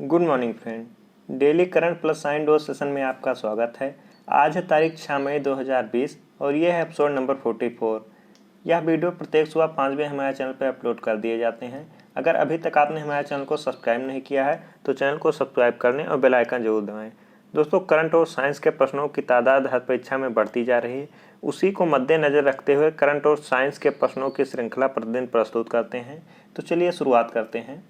Good morning friend. Daily current plus sign dose session में आपका स्वागत है। आज है तारीख 6 मई 2020 और ये है एपिसोड नंबर 44। यह वीडियो प्रत्येक सुबह 5 बजे हमारे चैनल पर अपलोड कर दिए जाते हैं। अगर अभी तक आपने हमारे चैनल को सब्सक्राइब नहीं किया है तो चैनल को सब्सक्राइब कर लें और बेल आइकन जरूर दबाएं। दोस्तों, करंट और साइंस के प्रश्नों की तादाद हर परीक्षा में बढ़ती जा रही है। उसी को मद्देनजर रखते हुए करंट और साइंस के प्रश्नों की श्रृंखला प्रतिदिन प्रस्तुत करते हैं। तो चलिए शुरुआत करते हैं।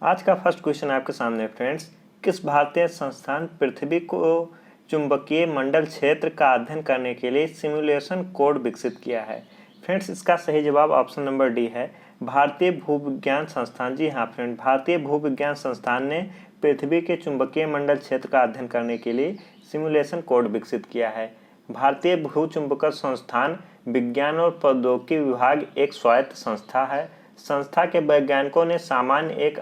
आज का फर्स्ट क्वेश्चन आपके सामने फ्रेंड्स, किस भारतीय संस्थान पृथ्वी को चुंबकीय मंडल क्षेत्र का अध्ययन करने के लिए सिमुलेशन कोड विकसित किया है? फ्रेंड्स, इसका सही जवाब ऑप्शन नंबर डी है, भारतीय भूविज्ञान संस्थान। जी हाँ फ्रेंड, भारतीय भूविज्ञान संस्थान ने पृथ्वी के चुंबकीय मंडल क्षेत्र का अध्ययन करने के लिए सिमुलेशन कोड विकसित किया है। भारतीय भूचुंबकत्व संस्थान विज्ञान और प्रौद्योगिकी विभाग एक स्वायत्त संस्था है। संस्था के वैज्ञानिकों ने सामान्य एक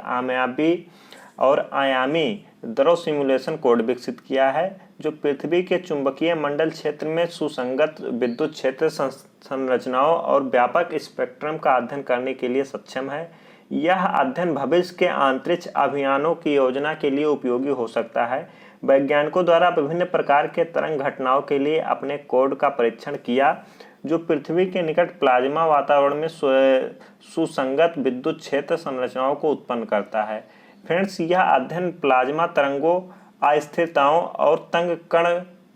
आयामी द्रव सिमुलेशन कोड विकसित किया है जो पृथ्वी के चुंबकीय मंडल क्षेत्र में सुसंगत विद्युत क्षेत्र संरचनाओं और व्यापक स्पेक्ट्रम का अध्ययन करने के लिए सक्षम है। यह अध्ययन भविष्य के अंतरिक्ष अभियानों की योजना के लिए उपयोगी हो सकता है। वैज्ञानिकों द्वारा विभिन्न प्रकार के तरंग घटनाओं के लिए अपने कोड का परीक्षण किया जो पृथ्वी के निकट प्लाज्मा वातावरण में सुसंगत विद्युत क्षेत्र संरचनाओं को उत्पन्न करता है। फ्रेंड्स, यह अध्ययन प्लाज्मा तरंगों, अस्थिरताओं और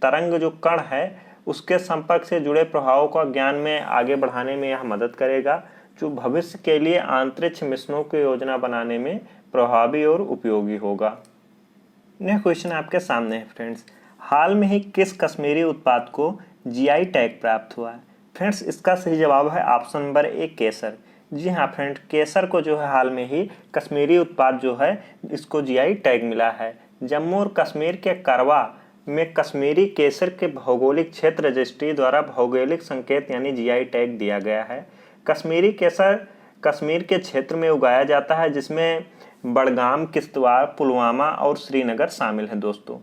तरंग जो कण है उसके संपर्क से जुड़े प्रभावों का ज्ञान में आगे बढ़ाने में यह मदद करेगा, जो भविष्य के लिए अंतरिक्ष मिशनों की योजना बनाने में प्रभावी और उपयोगी होगा। नेक्स्ट क्वेश्चन आपके सामने है फ्रेंड्स, हाल में ही किस कश्मीरी उत्पाद को जीआई टैग प्राप्त हुआ है? फ्रेंड्स, इसका सही जवाब है ऑप्शन नंबर ए, केसर। जी हाँ फ्रेंड, केसर को जो है हाल में ही कश्मीरी उत्पाद जो है इसको जीआई टैग मिला है। जम्मू और कश्मीर के करवा में कश्मीरी केसर के भौगोलिक क्षेत्र रजिस्ट्री द्वारा भौगोलिक संकेत यानी जीआई टैग दिया गया है। कश्मीरी केसर कश्मीर के क्षेत्र में उगाया जाता है जिसमें बड़गाम, किश्तवाड़, पुलवामा और श्रीनगर शामिल हैं। दोस्तों,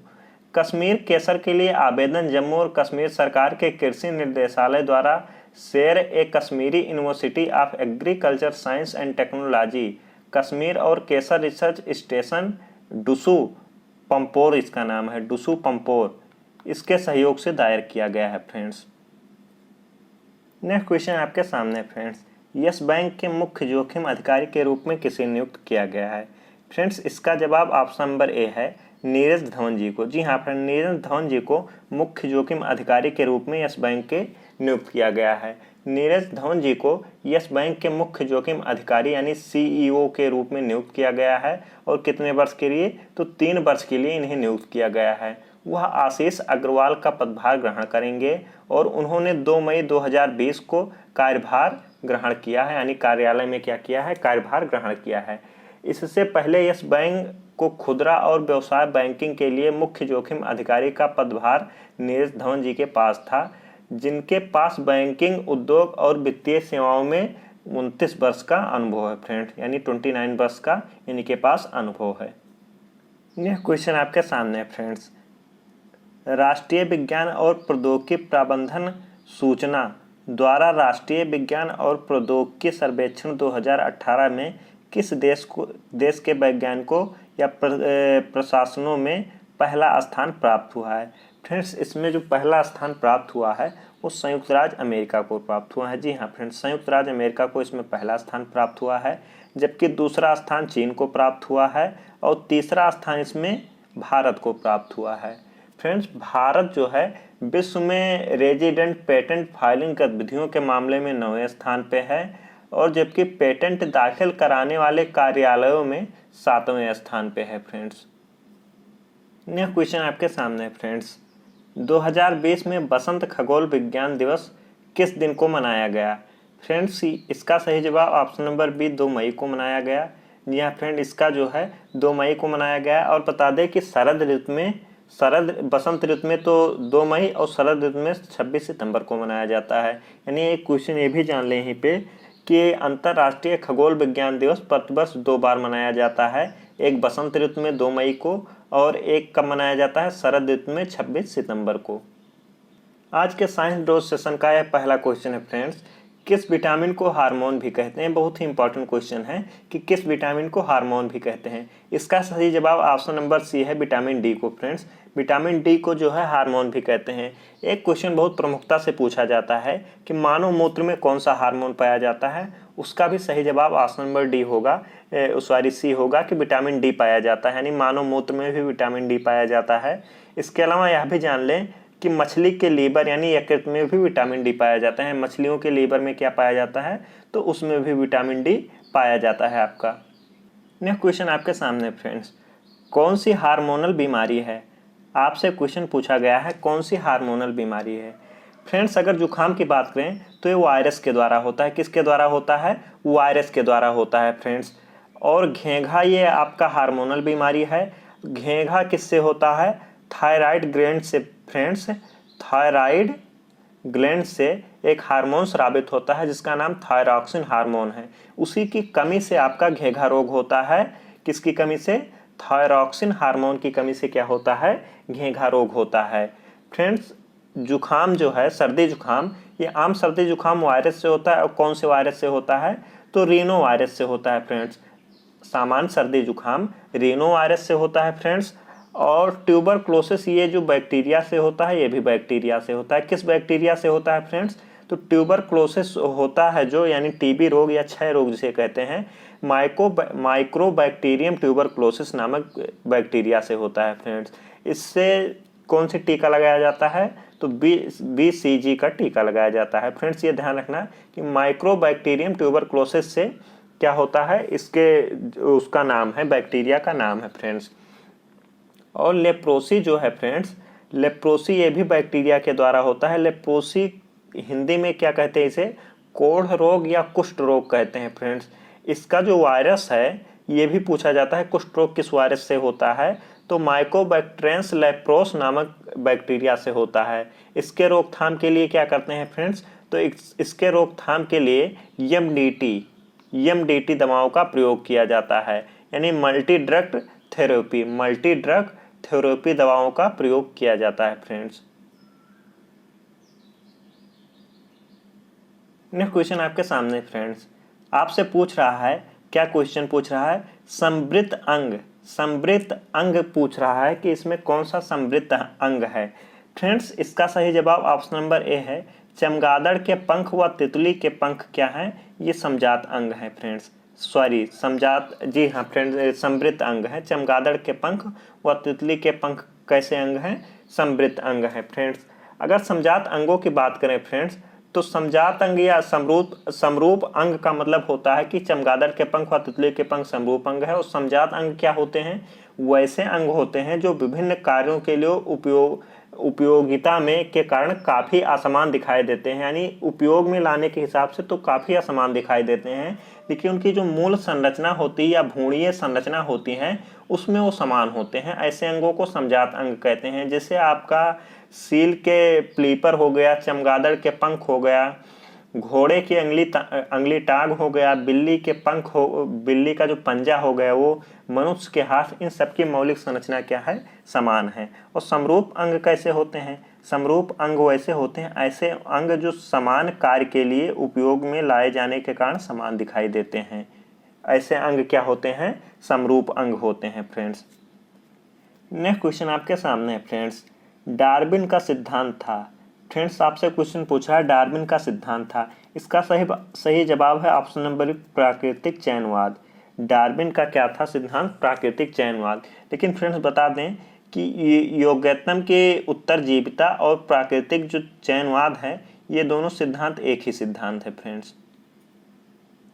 कश्मीर केसर के लिए आवेदन जम्मू और कश्मीर सरकार के कृषि निर्देशालय द्वारा Sher e Kashmiri university of agriculture science and technology Kashmir और केसर रिसर्च स्टेशन डुसू पंपोर, इसका नाम है डुसू पंपोर, इसके सहयोग से दायर किया गया है। फ्रेंड्स, नेक्स्ट क्वेश्चन आपके सामने फ्रेंड्स, यस बैंक के मुख्य जोखिम अधिकारी के रूप में किसे नियुक्त किया गया है? फ्रेंड्स, इसका जवाब ऑप्शन नंबर ए है, नीरज धवन जी को। जी हाँ फ्रेंड, नीरज धवन जी को मुख्य जोखिम अधिकारी के रूप में यस बैंक के नियुक्त किया गया है। नीरज धवन जी को यस बैंक के मुख्य जोखिम अधिकारी यानी सीईओ के रूप में नियुक्त किया गया है। और कितने वर्ष के लिए? तो 3 वर्ष के लिए इन्हें नियुक्त किया गया है। वह आशीष अग्रवाल का पदभार ग्रहण करेंगे और उन्होंने 2 मई 2020 को कार्यभार ग्रहण किया है, यानी कार्यालय में क्या किया है? कार्यभार ग्रहण किया है। इससे पहले यस बैंक को खुदरा और व्यवसाय बैंकिंग के लिए मुख्य जोखिम अधिकारी का पदभार नीरज धवन जी के पास था, जिनके पास बैंकिंग, उद्योग और वित्तीय सेवाओं में 29 वर्ष का अनुभव है। फ्रेंड, यानी 29 वर्ष का इनके पास अनुभव है। यह क्वेश्चन आपके सामने है फ्रेंड्स, राष्ट्रीय विज्ञान और प्रौद्योगिकी प्रबंधन सूचना द्वारा राष्ट्रीय विज्ञान और प्रौद्योगिकी सर्वेक्षण 2018 में किस देश के वैज्ञानिकों या प्रशासनों में पहला स्थान प्राप्त हुआ है? फ्रेंड्स, इसमें जो पहला स्थान प्राप्त हुआ है वो संयुक्त राज्य अमेरिका को प्राप्त हुआ है। जी हाँ फ्रेंड्स, संयुक्त राज्य अमेरिका को इसमें पहला स्थान प्राप्त हुआ है, जबकि दूसरा स्थान चीन को प्राप्त हुआ है और तीसरा स्थान इसमें भारत को प्राप्त हुआ है। फ्रेंड्स, भारत जो है विश्व में रेजिडेंट पेटेंट फाइलिंग गतिविधियों के मामले में 9वें स्थान पे है और जबकि पेटेंट दाखिल कराने वाले कार्यालयों में 7वें स्थान पे है। फ्रेंड्स, नेक्स्ट क्वेश्चन आपके सामने है फ्रेंड्स, 2020 में बसंत खगोल विज्ञान दिवस किस दिन को मनाया गया? फ्रेंड्स, इसका सही जवाब ऑप्शन नंबर बी, 2 मई को मनाया गया। जी हाँ फ्रेंड, इसका जो है 2 मई को मनाया गया। और बता दें कि बसंत ऋतु में तो 2 मई और शरद ऋतु में 26 सितंबर को मनाया जाता है। यानी एक क्वेश्चन ये भी जान लें यहीं पे कि अंतर्राष्ट्रीय खगोल विज्ञान दिवस प्रतिवर्ष 2 बार मनाया जाता है, एक बसंत ऋतु में 2 मई को और एक कब मनाया जाता है? शरद ऋतु में 26 सितंबर को। आज के साइंस डोज सेशन का यह पहला क्वेश्चन है फ्रेंड्स, किस विटामिन को हार्मोन भी कहते हैं? बहुत ही इंपॉर्टेंट क्वेश्चन है कि किस विटामिन को हार्मोन भी कहते हैं। इसका सही जवाब ऑप्शन नंबर सी है, विटामिन डी को। फ्रेंड्स, विटामिन डी को जो है हार्मोन भी कहते हैं। एक क्वेश्चन बहुत प्रमुखता से पूछा जाता है कि मानव मूत्र में कौन सा हार्मोन पाया जाता है? उसका भी सही जवाब ऑप्शन नंबर डी होगा, सॉरी सी होगा कि विटामिन डी पाया जाता है, यानी मानव मूत्र में भी विटामिन डी पाया जाता है। इसके अलावा यह भी जान लें कि मछली के लीवर यानी यकृत में भी विटामिन डी पाया जाता है। मछलियों के लीवर में क्या पाया जाता है? तो उसमें भी विटामिन डी पाया जाता है आपका। नेक्स्ट क्वेश्चन आपके सामने फ्रेंड्स, कौन सी हार्मोनल बीमारी है? आपसे क्वेश्चन पूछा गया है कौन सी हार्मोनल बीमारी है। फ्रेंड्स, अगर जुखाम की बात करें तो ये वायरस के द्वारा होता है। किसके द्वारा होता है? वायरस के द्वारा होता है फ्रेंड्स। और घेंघा ये आपका हार्मोनल बीमारी है। घेंघा किससे होता है? थायराइड ग्लैंड से फ्रेंड्स। थायराइड ग्लैंड से एक हार्मोन स्रावित होता है जिसका नाम थायरॉक्सिन हार्मोन है। उसी की कमी से आपका घेंघा रोग होता है। किसकी कमी से? थायरॉक्सिन हार्मोन की कमी से क्या होता है? घेंघा रोग होता है। फ्रेंड्स, जुखाम जो है, सर्दी जुखाम, ये आम सर्दी जुखाम वायरस से होता है। और कौन से वायरस से होता है? तो रीनो वायरस से होता है फ्रेंड्स। सामान्य सर्दी जुखाम रीनो वायरस से होता है फ्रेंड्स। और ट्यूबरक्लोसिस ये जो बैक्टीरिया से होता है, ये भी बैक्टीरिया से होता है। किस बैक्टीरिया से होता है फ्रेंड्स? तो ट्यूबरक्लोसिस होता है जो, यानी टीबी रोग या क्षय रोग जिसे कहते हैं, माइक्रोबैक्टीरियम ट्यूबरक्लोसिस नामक बैक्टीरिया से होता है फ्रेंड्स। इससे कौन सी टीका लगाया जाता है? तो BCG का टीका लगाया जाता है। फ्रेंड्स, ये ध्यान रखना कि माइक्रोबैक्टीरियम ट्यूबरक्लोसिस से क्या होता है, इसके उसका नाम है, बैक्टीरिया का नाम है फ्रेंड्स। और लेप्रोसी जो है फ्रेंड्स, लेप्रोसी ये भी बैक्टीरिया के द्वारा होता है। लेप्रोसी हिंदी में क्या कहते हैं? इसे कोढ़ रोग या कुष्ठ रोग कहते हैं फ्रेंड्स। इसका जो वायरस है ये भी पूछा जाता है कुष्ठ रोग किस वायरस से होता है? तो माइकोबैक्टेरियस लेप्रोस नामक बैक्टीरिया से होता है। इसके रोकथाम के लिए क्या करते हैं फ्रेंड्स? तो इसके रोकथाम के लिए एमडीटी दवाओं का प्रयोग किया जाता है, यानी मल्टी ड्रग थेरेपी दवाओं का प्रयोग किया जाता है फ्रेंड्स। नेक्स्ट क्वेश्चन आपके सामने फ्रेंड्स, आपसे पूछ रहा है, क्या क्वेश्चन पूछ रहा है? समृद्ध अंग पूछ रहा है कि इसमें कौन सा समृद्ध अंग है। फ्रेंड्स, इसका सही जवाब ऑप्शन नंबर ए है। चमगादड़ के पंख व तितली के पंख क्या हैं? ये समजात अंग है फ्रेंड्स। सॉरी, समजात, जी हाँ फ्रेंड्स, समृद्ध अंग है। चमगादड़ के पंख व तितली के पंख कैसे अंग हैं? समृद्ध अंग है फ्रेंड्स। अगर समजात अंगों की बात करें फ्रेंड्स, तो समजात अंग या समरूप अंग का मतलब होता है कि चमगादड़ के पंख व तितली के पंख समरूप अंग है। और समजात अंग क्या होते हैं? वैसे अंग होते हैं जो विभिन्न कार्यों के लिए उपयोगिता में के कारण काफी असमान दिखाई देते हैं, यानी उपयोग में लाने के हिसाब से तो काफी असमान दिखाई देते हैं, लेकिन उनकी जो मूल संरचना होती है या भ्रूणीय संरचना होती है उसमें वो समान होते हैं। ऐसे अंगों को समजात अंग कहते हैं। जैसे आपका सील के प्लीपर हो गया, चमगादड़ के पंख हो गया, घोड़े की अंगली टांग हो गया, बिल्ली के पंख हो, बिल्ली का जो पंजा हो गया वो, मनुष्य के हाथ, इन सबकी मौलिक संरचना क्या है? समान है। और समरूप अंग कैसे होते हैं? समरूप अंग वैसे होते हैं, ऐसे अंग जो समान कार्य के लिए उपयोग में लाए जाने के कारण समान दिखाई देते हैं। ऐसे अंग क्या होते हैं? समरूप अंग होते हैं फ्रेंड्स। नेक्स्ट क्वेश्चन आपके सामने है फ्रेंड्स, डार्विन का सिद्धांत था। फ्रेंड्स, आपसे क्वेश्चन पूछा है डार्विन का सिद्धांत था। इसका सही जवाब है ऑप्शन नंबर प्राकृतिक चयनवाद। डार्विन का क्या था सिद्धांत? प्राकृतिक चयनवाद। लेकिन फ्रेंड्स बता दें कि योग्यतम के उत्तरजीविता और प्राकृतिक जो चयनवाद है, ये दोनों सिद्धांत एक ही सिद्धांत है फ्रेंड्स।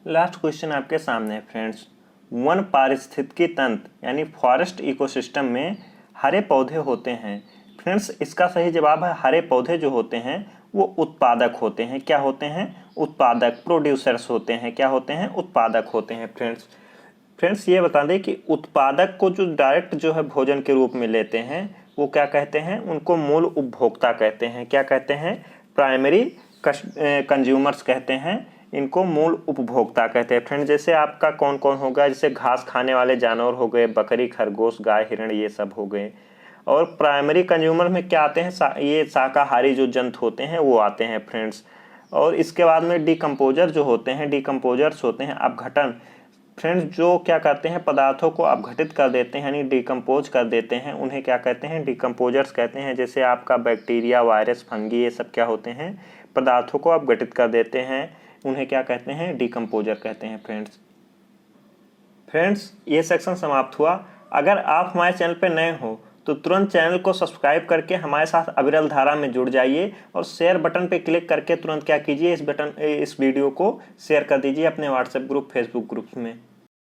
लास्ट क्वेश्चन आपके सामने है फ्रेंड्स, वन पारिस्थितिकी तंत्र यानी फॉरेस्ट इकोसिस्टम में हरे पौधे होते हैं। फ्रेंड्स, इसका सही जवाब है हरे पौधे जो होते हैं वो उत्पादक होते हैं। क्या होते हैं? उत्पादक, प्रोड्यूसर्स होते हैं। क्या होते हैं? उत्पादक होते हैं फ्रेंड्स, ये बता दें कि उत्पादक को जो डायरेक्ट जो है भोजन के रूप में लेते हैं वो क्या कहते हैं? उनको मूल उपभोक्ता कहते हैं। क्या कहते हैं? प्राइमरी कंज्यूमर्स कहते हैं। इनको मूल उपभोक्ता कहते हैं फ्रेंड्स। जैसे आपका कौन कौन होगा? जैसे घास खाने वाले जानवर हो गए, बकरी, खरगोश, गाय, हिरण, ये सब हो गए। और प्राइमरी कंज्यूमर में क्या आते हैं? ये शाकाहारी जो जंतु होते हैं वो आते हैं फ्रेंड्स। और इसके बाद में डिकम्पोजर जो होते हैं, डिकम्पोजर्स होते हैं अपघटन। फ्रेंड्स, जो क्या करते हैं, पदार्थों को अपघटित कर देते हैं यानी डिकम्पोज कर देते हैं, उन्हें क्या कहते हैं, डिकम्पोजर्स कहते हैं। जैसे आपका बैक्टीरिया, वायरस, फंगी, ये सब क्या होते हैं, पदार्थों को अपघटित कर देते हैं, उन्हें क्या कहते हैं, डिकम्पोजर कहते हैं। फ्रेंड्स, ये सेक्शन समाप्त हुआ। अगर आप हमारे चैनल पर नए हो तो तुरंत चैनल को सब्सक्राइब करके हमारे साथ अविरल धारा में जुड़ जाइए और शेयर बटन पे क्लिक करके तुरंत क्या कीजिए, इस वीडियो को शेयर कर दीजिए अपने व्हाट्सएप ग्रुप, फेसबुक ग्रुप में।